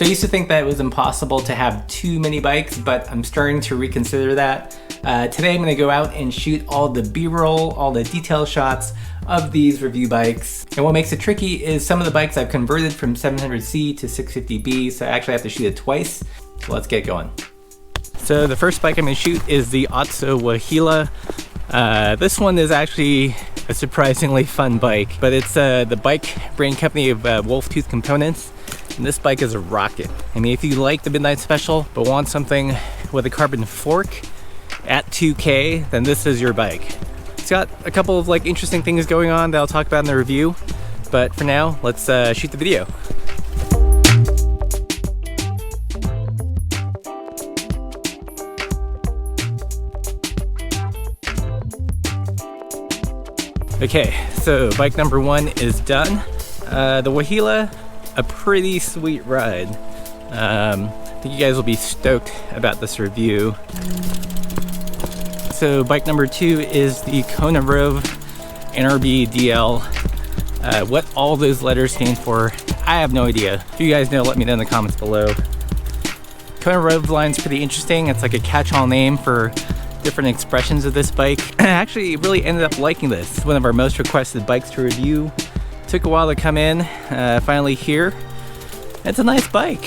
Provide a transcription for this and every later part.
So I used to think that it was impossible to have too many bikes, but I'm starting to reconsider that. Today I'm gonna go out and shoot all the B-roll, all the detail shots of these review bikes. And what makes it tricky is some of the bikes I've converted from 700C to 650B, so I actually have to shoot it twice. So let's get going. So the first bike I'm gonna shoot is the Otso Wahila. This one is actually a surprisingly fun bike, but it's the bike brand company of Wolf Tooth Components. And this bike is a rocket. I mean, if you like the Midnight Special but want something with a carbon fork at 2K, then this is your bike. It's got a couple of interesting things going on that I'll talk about in the review, but for now, let's shoot the video. Okay, so bike number one is done. The Wahila, a pretty sweet ride. I think you guys will be stoked about this review. So bike number two is the Kona Rove NRB DL. What all those letters stand for, I have no idea. If you guys know, let me know in the comments below. Kona Rove line's pretty interesting. It's like a catch-all name for different expressions of this bike. I actually really ended up liking this. It's one of our most requested bikes to review. Took a while to come in, finally here. It's a nice bike.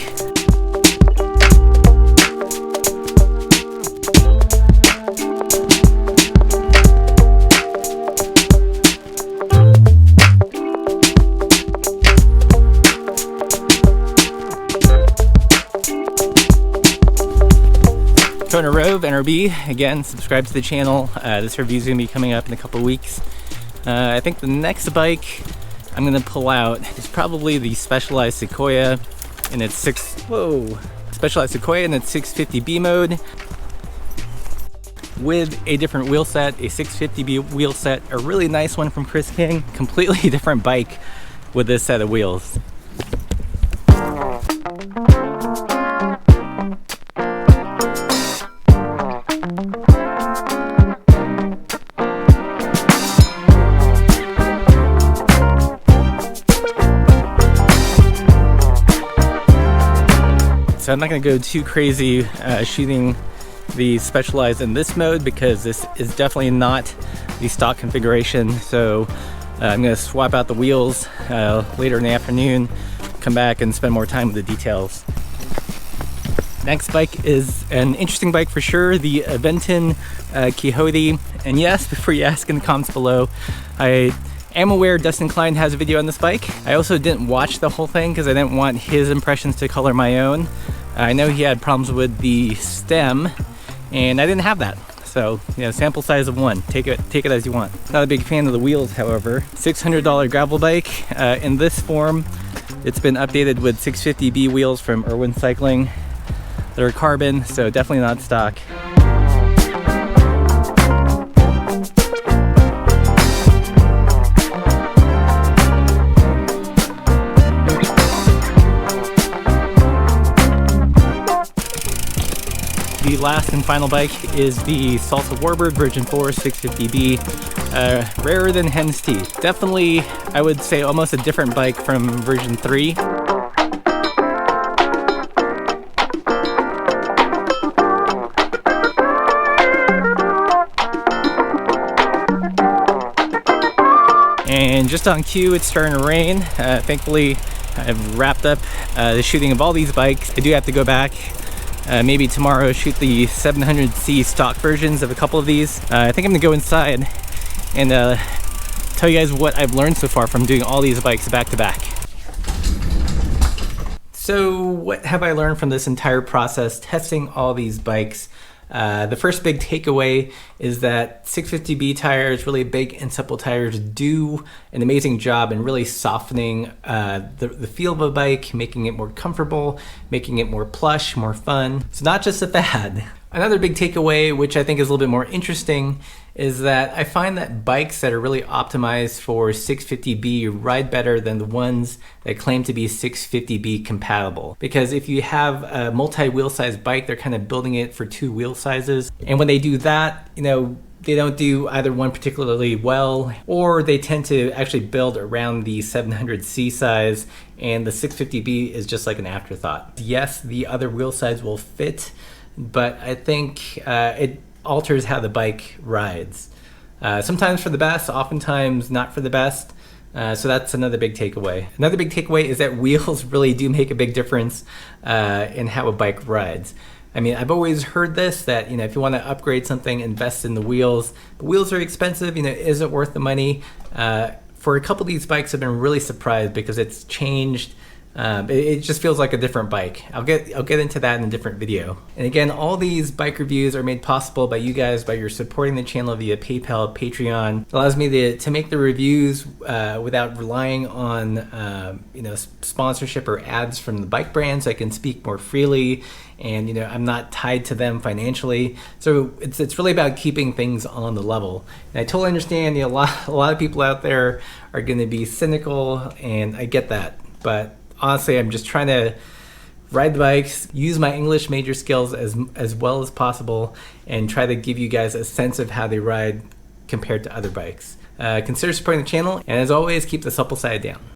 Kona Rove NRB, again, subscribe to the channel. This review is going to be coming up in a couple weeks. I think the next bike I'm going to pull out is probably the Specialized Sequoia in its Specialized Sequoia in its 650B mode with a different wheel set, a 650B wheel set, a really nice one from Chris King, completely different bike with this set of wheels. So I'm not going to go too crazy shooting the Specialized in this mode because this is definitely not the stock configuration. So I'm going to swap out the wheels later in the afternoon, come back and spend more time with the details. Next bike is an interesting bike for sure, the Aventon Quixote. And yes, before you ask in the comments below, I am aware Dustin Klein has a video on this bike. I also didn't watch the whole thing because I didn't want his impressions to color my own. I know he had problems with the stem, and I didn't have that. So, sample size of one. Take it as you want. Not a big fan of the wheels, however. $600 gravel bike. In this form, it's been updated with 650B wheels from Irwin Cycling. They're carbon, so definitely not stock. The last and final bike is the Salsa Warbird Version 4 650B. Rarer than hen's teeth. Definitely, I would say, almost a different bike from version 3. And just on cue, it's starting to rain. Thankfully, I've wrapped up the shooting of all these bikes. I do have to go back. Maybe tomorrow shoot the 700C stock versions of a couple of these. I think I'm gonna go inside and tell you guys what I've learned so far from doing all these bikes back to back. So what have I learned from this entire process testing all these bikes? The first big takeaway is that 650B tires, really big and supple tires, do an amazing job in really softening the feel of a bike, making it more comfortable, making it more plush, more fun. It's not just a fad. Another big takeaway, which I think is a little bit more interesting, is that I find that bikes that are really optimized for 650B ride better than the ones that claim to be 650B compatible. Because if you have a multi-wheel size bike, they're kind of building it for two wheel sizes. And when they do that, they don't do either one particularly well, or they tend to actually build around the 700C size, and the 650B is just like an afterthought. Yes, the other wheel size will fit, but I think it alters how the bike rides. Sometimes for the best, oftentimes not for the best. So that's another big takeaway. Another big takeaway is that wheels really do make a big difference in how a bike rides. I mean, I've always heard this, that, you know, if you want to upgrade something, invest in the wheels. But wheels are expensive, you know, is it worth the money? For a couple of these bikes, I've been really surprised because it's changed. It just feels like a different bike. I'll get into that in a different video. And again, all these bike reviews are made possible by you guys, by your supporting the channel via PayPal, Patreon. It allows me to make the reviews without relying on you know, sponsorship or ads from the bike brands. I can speak more freely, and you know, I'm not tied to them financially. So it's really about keeping things on the level. And I totally understand, you know, a lot of people out there are going to be cynical, and I get that, but honestly, I'm just trying to ride the bikes, use my English major skills as well as possible, and try to give you guys a sense of how they ride compared to other bikes. Consider supporting the channel, and as always, keep the supple side down.